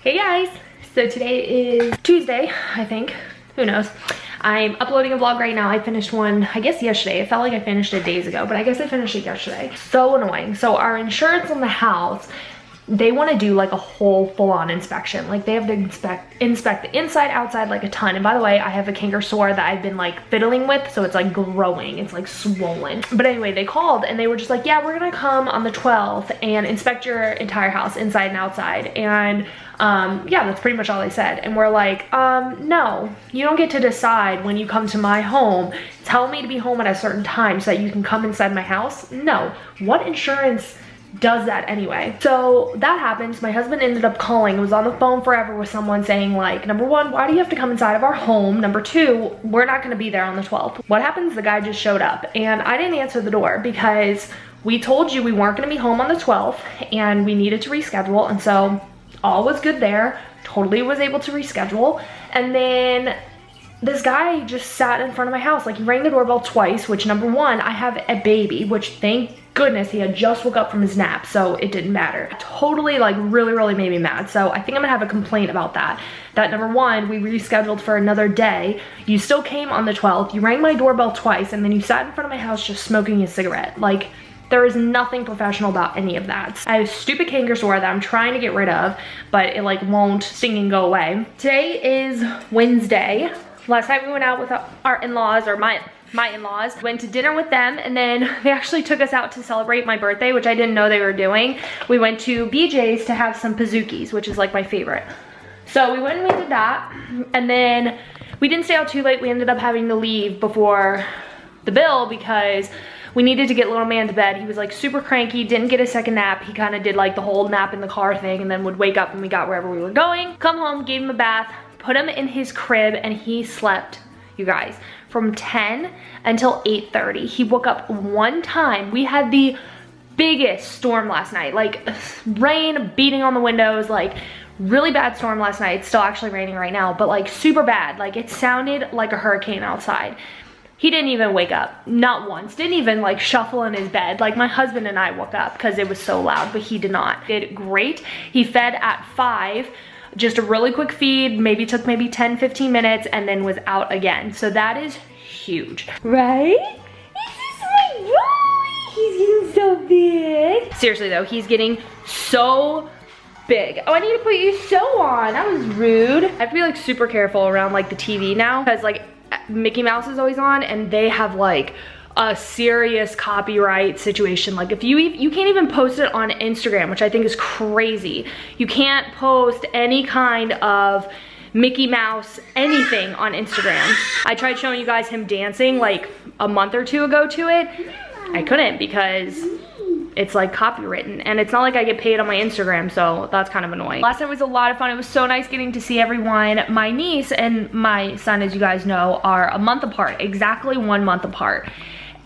Hey guys, so today is Tuesday, I think, who knows. I'm uploading a vlog right now. I finished one, I guess yesterday. It felt like I finished it days ago, but I guess I finished it yesterday. So annoying. So our insurance on the house, they want to do like a whole full-on inspection. Like they have to inspect the inside, outside, like a ton. And by the way, I have a canker sore that I've been like fiddling with, so it's like growing, it's like swollen. But anyway, they called and they were just like, yeah, we're gonna come on the 12th and inspect your entire house inside and outside. And yeah, that's pretty much all they said. And we're like, no, you don't get to decide when you come to my home. Tell me to be home at a certain time so that you can come inside my house. No, what insurance does that anyway? So that happens. My husband ended up calling, was on the phone forever with someone saying like, number one, why do you have to come inside of our home? Number two, we're not gonna be there on the 12th. What happens? The guy just showed up and I didn't answer the door because we told you we weren't gonna be home on the 12th and we needed to reschedule. And so all was good there. Totally was able to reschedule. And then this guy just sat in front of my house. Like he rang the doorbell twice, which number one, I have a baby, which thank goodness he had just woke up from his nap, so it didn't matter. Totally like really made me mad. So I think I'm gonna have a complaint about that. That number one, we rescheduled for another day. You still came on the 12th, you rang my doorbell twice, and then you sat in front of my house just smoking a cigarette. Like, there is nothing professional about any of that. I have a stupid canker sore that I'm trying to get rid of, but it like won't sting and go away. Today is Wednesday. Last night we went out with our in-laws, or my in-laws. Went to dinner with them, and then they actually took us out to celebrate my birthday, which I didn't know they were doing. We went to BJ's to have some pazookies, which is like my favorite. So we went and we did that, and then we didn't stay out too late. We ended up having to leave before the bill because we needed to get little man to bed. He was like super cranky, didn't get a second nap. He kind of did like the whole nap in the car thing and then would wake up when we got wherever we were going. Come home, gave him a bath, put him in his crib, and he slept, you guys, from 10 until 8:30. He woke up one time. We had the biggest storm last night, like rain beating on the windows, like really bad storm last night. It's still actually raining right now, but like super bad. Like it sounded like a hurricane outside. He didn't even wake up, not once. Didn't even like shuffle in his bed. Like my husband and I woke up because it was so loud, but he did not. Did great. He fed at 5, just a really quick feed, took 10-15 minutes, and then was out again. So that is huge, right? This is my boy. He's getting so big. Seriously though, he's getting so big. Oh, I need to put you so on. That was rude. I have to be like super careful around like the TV now because like Mickey Mouse is always on and they have like a serious copyright situation. Like if you can't even post it on Instagram, which I think is crazy. You can't post any kind of Mickey Mouse anything on Instagram. I tried showing you guys him dancing like a month or two ago to it. I couldn't because it's like copywritten, and it's not like I get paid on my Instagram, so that's kind of annoying. Last night was a lot of fun. It was so nice getting to see everyone. My niece and my son, as you guys know, are a month apart, exactly 1 month apart.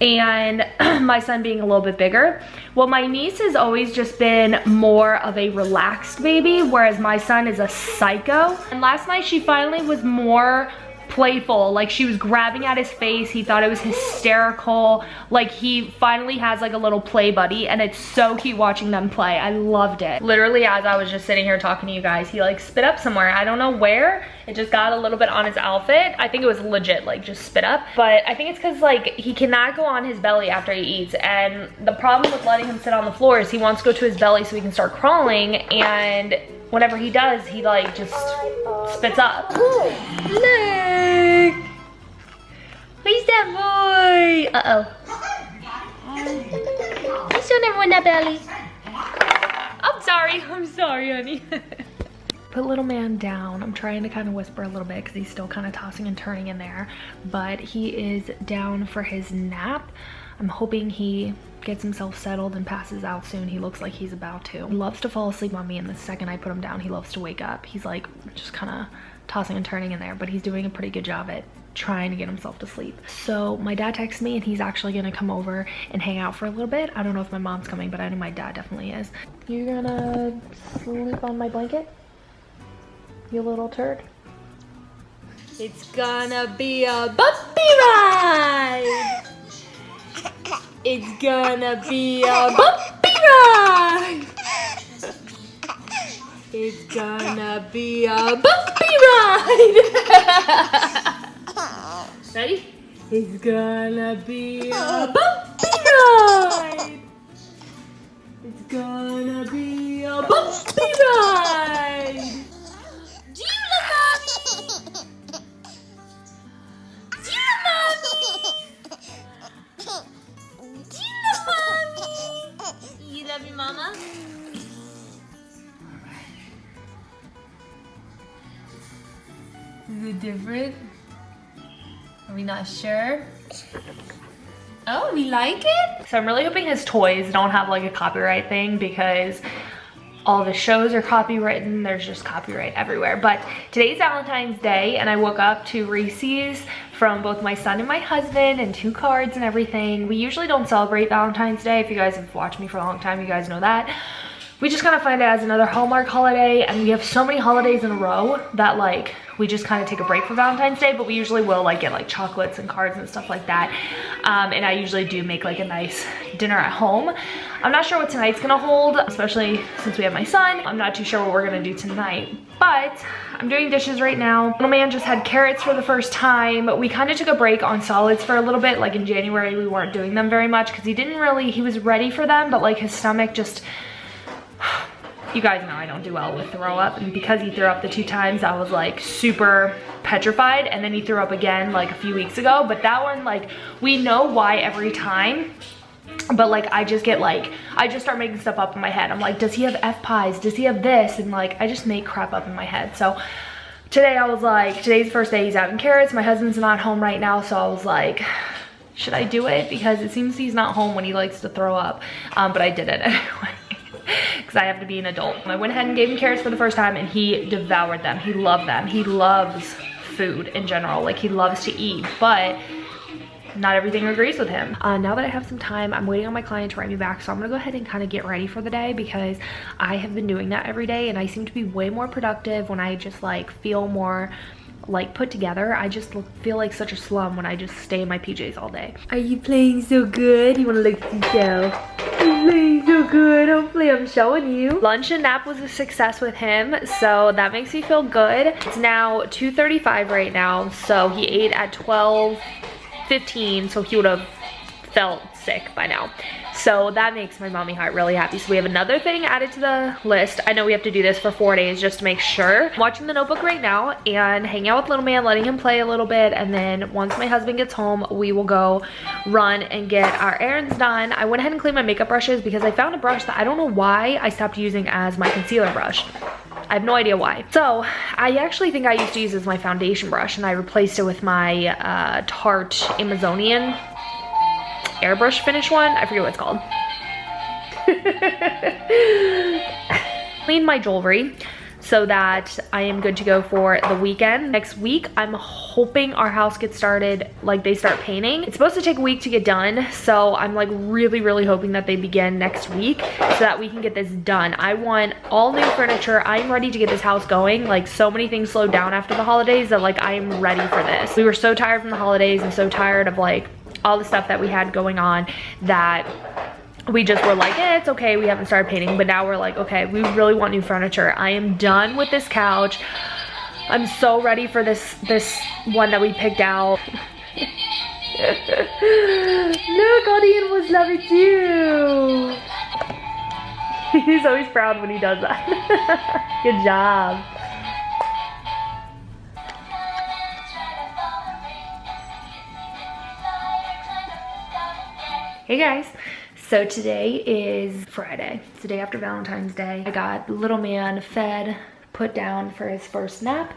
And my son being a little bit bigger. Well, my niece has always just been more of a relaxed baby, whereas my son is a psycho. And last night she finally was more playful. Like she was grabbing at his face. He thought it was hysterical. Like he finally has like a little play buddy, and it's so cute watching them play. I loved it. Literally, as I was just sitting here talking to you guys, he like spit up somewhere. I don't know where. It just got a little bit on his outfit. I think it was legit like just spit up, but I think it's because like he cannot go on his belly after he eats, and the problem with letting him sit on the floor is he wants to go to his belly so he can start crawling, and whenever he does, he like just spits up. Look! Where's that boy? Uh-oh. He's showing everyone that belly. I'm sorry, honey. Put little man down. I'm trying to kind of whisper a little bit because he's still kind of tossing and turning in there, but he is down for his nap. I'm hoping he gets himself settled and passes out soon. He looks like he's about to. He loves to fall asleep on me, and the second I put him down, he loves to wake up. He's like just kind of tossing and turning in there, but he's doing a pretty good job at trying to get himself to sleep. So my dad texted me and he's actually gonna come over and hang out for a little bit. I don't know if my mom's coming, but I know my dad definitely is. You gonna sleep on my blanket, you little turd? It's gonna be a bumpy ride. It's gonna be a bumpy ride. It's gonna be a bumpy ride. Ready? It's gonna be a bumpy ride. It's gonna be a bumpy ride. Do you love mommy? Do you love mommy? Do you love mommy? You love your mama? Is it different? Are we not sure? Oh, we like it? So I'm really hoping his toys don't have like a copyright thing, because all the shows are copywritten. There's just copyright everywhere. But today's Valentine's Day, and I woke up to Reese's from both my son and my husband, and 2 cards and everything. We usually don't celebrate Valentine's Day. If you guys have watched me for a long time, you guys know that. We just kind of find it as another Hallmark holiday, and we have so many holidays in a row that like we just kind of take a break for Valentine's Day. But we usually will like get like chocolates and cards and stuff like that, and I usually do make like a nice dinner at home. I'm not sure what tonight's gonna hold, especially since we have my son. I'm not too sure what we're gonna do tonight, but I'm doing dishes right now. Little man just had carrots for the first time. We kind of took a break on solids for a little bit. Like in January we weren't doing them very much because he was ready for them, but like his stomach just, you guys know I don't do well with throw up, and because he threw up the 2 times, I was like super petrified. And then he threw up again like a few weeks ago, but that one, like, we know why every time, but like I just start making stuff up in my head. I'm like, does he have F-pies? Does he have this? And like I just make crap up in my head. So today I was like, today's the first day he's having carrots. My husband's not home right now, so I was like, should I do it? Because it seems he's not home when he likes to throw up, but I did it anyway. Because I have to be an adult. I went ahead and gave him carrots for the first time, and he devoured them. He loved them. He loves food in general. Like, he loves to eat, but not everything agrees with him. Now that I have some time, I'm waiting on my client to write me back, so I'm gonna go ahead and kind of get ready for the day, because I have been doing that every day, and I seem to be way more productive when I just like feel more like put together. I just feel like such a slum when I just stay in my PJs all day. Are you playing so good? You want to look at yourself? I'm playing so good. Hopefully I'm showing you. Lunch and nap was a success with him, so that makes me feel good. It's now 2:35 right now, so he ate at 12:15, so he would have felt sick by now. So that makes my mommy heart really happy. So we have another thing added to the list. I know we have to do this for 4 days just to make sure. I'm watching The Notebook right now and hanging out with little man, letting him play a little bit, and then once my husband gets home, we will go run and get our errands done. I went ahead and cleaned my makeup brushes because I found a brush that I don't know why I stopped using as my concealer brush. I have no idea why. So I actually think I used to use as my foundation brush, and I replaced it with my Tarte Amazonian airbrush finish one. I forget what it's called. Clean my jewelry so that I am good to go for the weekend. Next week, I'm hoping our house gets started, like they start painting. It's supposed to take a week to get done, so I'm like really hoping that they begin next week so that we can get this done. I want all new furniture. I'm ready to get this house going. Like, so many things slowed down after the holidays that like I am ready for this. We were so tired from the holidays and so tired of like all the stuff that we had going on that we just were like, it's okay, we haven't started painting. But now we're like, okay, we really want new furniture. I am done with this couch. I'm so ready for this one that we picked out. Look, Audien was loving too. He's always proud when he does that. Good job. Hey guys, so today is Friday. It's the day after Valentine's Day. I got little man fed, put down for his first nap,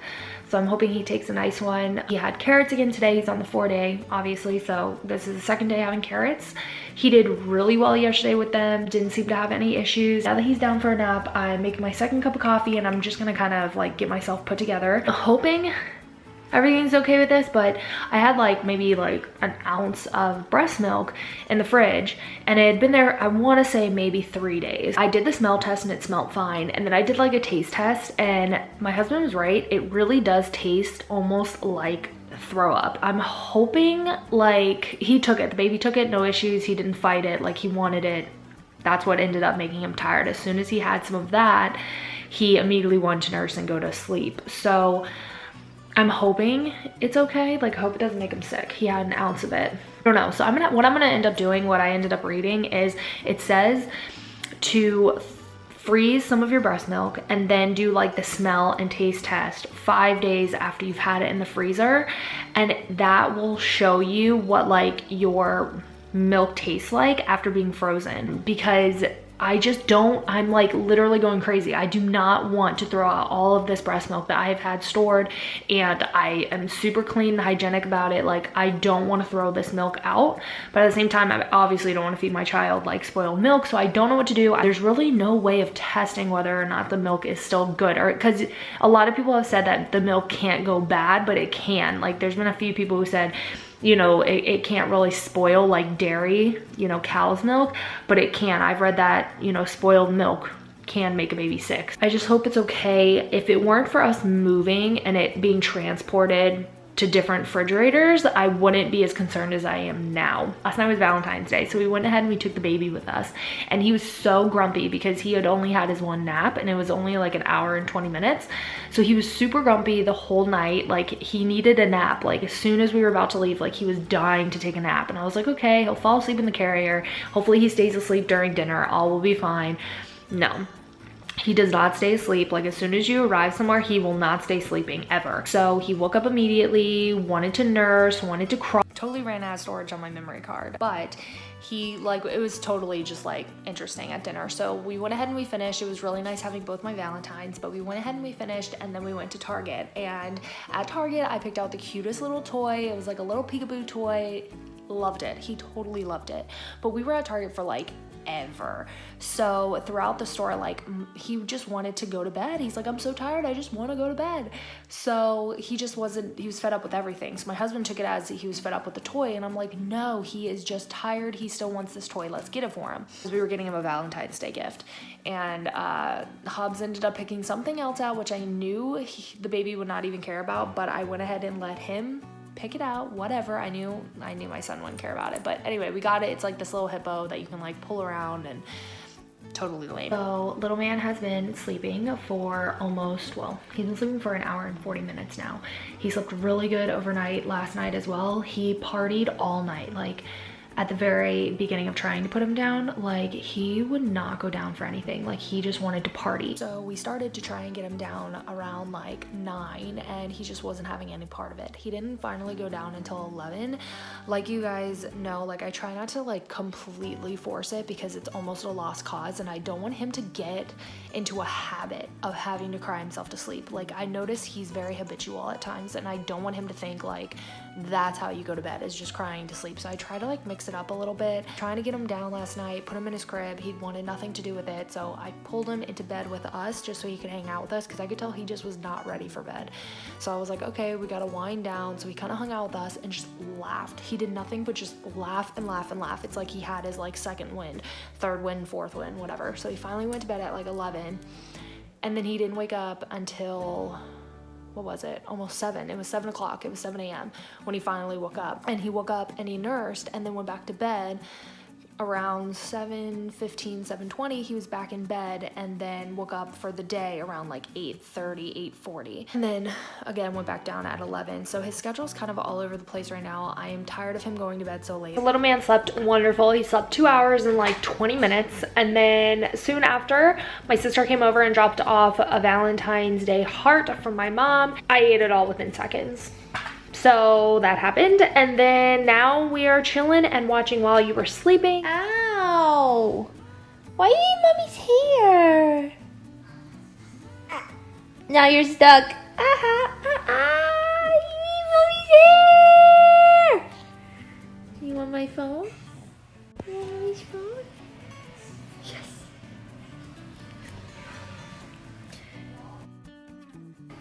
so I'm hoping he takes a nice one. He had carrots again today. He's on the 4-day, obviously, so this is the second day having carrots. He did really well yesterday with them, didn't seem to have any issues. Now that he's down for a nap, I'm making my second cup of coffee, and I'm just gonna kind of like get myself put together, hoping everything's okay with this. But I had like maybe like an ounce of breast milk in the fridge, and it had been there, I want to say maybe 3 days. I did the smell test and it smelled fine, and then I did like a taste test, and my husband was right. It really does taste almost like throw up. I'm hoping, like, he took it, the baby took it, no issues, he didn't fight it, like he wanted it. That's what ended up making him tired. As soon as he had some of that, he immediately wanted to nurse and go to sleep. So I'm hoping it's okay. Like, I hope it doesn't make him sick. He had an ounce of it. I don't know. So what I'm gonna end up doing, what I ended up reading is, it says to freeze some of your breast milk and then do like the smell and taste test 5 days after you've had it in the freezer, and that will show you what like your milk tastes like after being frozen. Because I just don't, I'm like literally going crazy. I do not want to throw out all of this breast milk that I've had stored, and I am super clean and hygienic about it. Like, I don't want to throw this milk out, but at the same time, I obviously don't want to feed my child like spoiled milk. So I don't know what to do. There's really no way of testing whether or not the milk is still good, or because a lot of people have said that the milk can't go bad, but it can. Like, there's been a few people who said, you know, it can't really spoil like dairy, you know, cow's milk, but it can. I've read that, you know, spoiled milk can make a baby sick. I just hope it's okay. If it weren't for us moving and it being transported to different refrigerators, I wouldn't be as concerned as I am now. Last night was Valentine's Day, so we went ahead and we took the baby with us, and he was so grumpy because he had only had his one nap and it was only like an hour and 20 minutes. So he was super grumpy the whole night. Like, he needed a nap. Like, as soon as we were about to leave, like, he was dying to take a nap, and I was like, okay, he'll fall asleep in the carrier. Hopefully he stays asleep during dinner. All will be fine. No. He does not stay asleep. Like, as soon as you arrive somewhere, he will not stay sleeping ever. So he woke up immediately, wanted to nurse, wanted to cry. Totally ran out of storage on my memory card, but he, like, it was totally just like interesting at dinner. So we went ahead and we finished. It was really nice having both my Valentines, but we went ahead and we finished, and then we went to Target. And at Target, I picked out the cutest little toy. It was like a little peekaboo toy. Loved it. He totally loved it. But we were at Target for like ever. So throughout the store, like, he just wanted to go to bed. He's like, I'm so tired, I just want to go to bed. So he just wasn't, he was fed up with everything. So my husband took it as he was fed up with the toy, and I'm like, no, he is just tired. He still wants this toy. Let's get it for him. Because we were getting him a Valentine's Day gift, and Hobbs ended up picking something else out, which I knew the baby would not even care about, but I went ahead and let him pick it out, whatever. I knew my son wouldn't care about it, but anyway, we got it. It's like this little hippo that you can like pull around, and totally lame. So little man has been sleeping for almost, well, he's been sleeping for an hour and 40 minutes now. He slept really good overnight last night as well. He partied all night. Like, at the very beginning of trying to put him down, like, he would not go down for anything. Like, he just wanted to party. So we started to try and get him down around like 9, and he just wasn't having any part of it. He didn't finally go down until 11. Like, you guys know, like, I try not to like completely force it because it's almost a lost cause, and I don't want him to get into a habit of having to cry himself to sleep. Like, I notice he's very habitual at times, and I don't want him to think like that's how you go to bed, is just crying to sleep. So I try to like mix it up a little bit, trying to get him down last night, put him in his crib. He wanted nothing to do with it, so I pulled him into bed with us just so he could hang out with us, because I could tell he just was not ready for bed. So I was like, okay, we gotta wind down. So he kind of hung out with us and just laughed. He did nothing but just laugh and laugh and laugh. It's like he had his like second wind, third wind, fourth wind, whatever. So he finally went to bed at like 11, and then he didn't wake up until, what was it? Almost 7. It was 7 o'clock. It was 7 a.m. when he finally woke up. And he woke up and he nursed and then went back to bed. Around 7:15, 7:20, he was back in bed, and then woke up for the day around like 8:30, 8:40. And then again went back down at 11. So his schedule's kind of all over the place right now. I am tired of him going to bed so late. The little man slept wonderful. He slept 2 hours and like 20 minutes. And then soon after, my sister came over and dropped off a Valentine's Day heart from my mom. I ate it all within seconds. So that happened, and then now we are chilling and watching while you were sleeping. Ow! Why you eat mommy's hair? Now you're stuck. You eat mommy's hair! You want my phone? You want mommy's phone? Yes.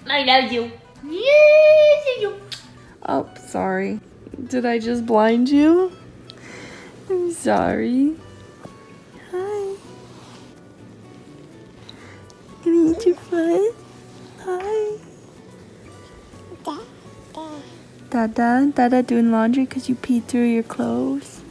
I love you. Yes, you. Oh, sorry. Did I just blind you? I'm sorry. Hi. Gonna eat your foot? Hi. Dada? Dada doing laundry because you peed through your clothes?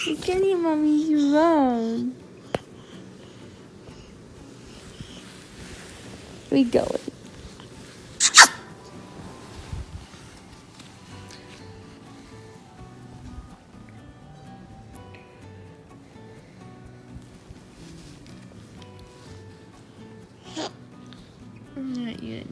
You're getting mommy's phone. We going. Not yet.